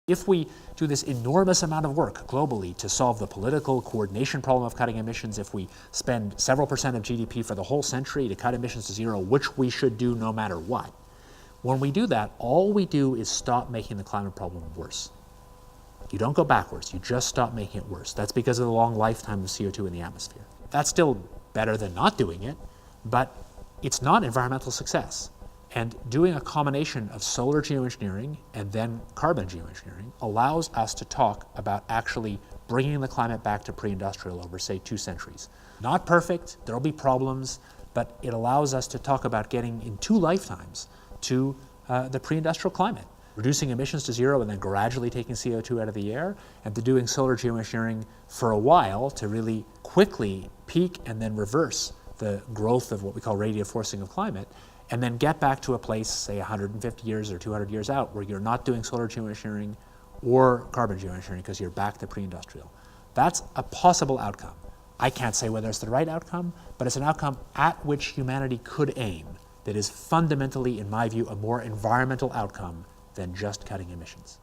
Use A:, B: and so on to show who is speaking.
A: If we do this enormous amount of work globally to solve the political coordination problem of cutting emissions, if we spend several percent of GDP for the whole century to cut emissions to zero, which we should do no matter what, when we do that, all we do is stop making the climate problem worse. You don't go backwards, you just stop making it worse. That's because of the long lifetime of CO2 in the atmosphere. That's still better than not doing it, but it's not environmental success. And doing a combination of solar geoengineering and then carbon geoengineering allows us to talk about actually bringing the climate back to pre-industrial over, say, 2 centuries. Not perfect, there'll be problems, but it allows us to talk about getting in 2 lifetimes to the pre-industrial climate, reducing emissions to zero and then gradually taking CO2 out of the air, and to doing solar geoengineering for a while to really quickly peak and then reverse the growth of what we call radiative forcing of climate, and then get back to a place, say 150 years or 200 years out, where you're not doing solar geoengineering or carbon geoengineering because you're back to pre-industrial. That's a possible outcome. I can't say whether it's the right outcome, but it's an outcome at which humanity could aim that is fundamentally, in my view, a more environmental outcome than just cutting emissions.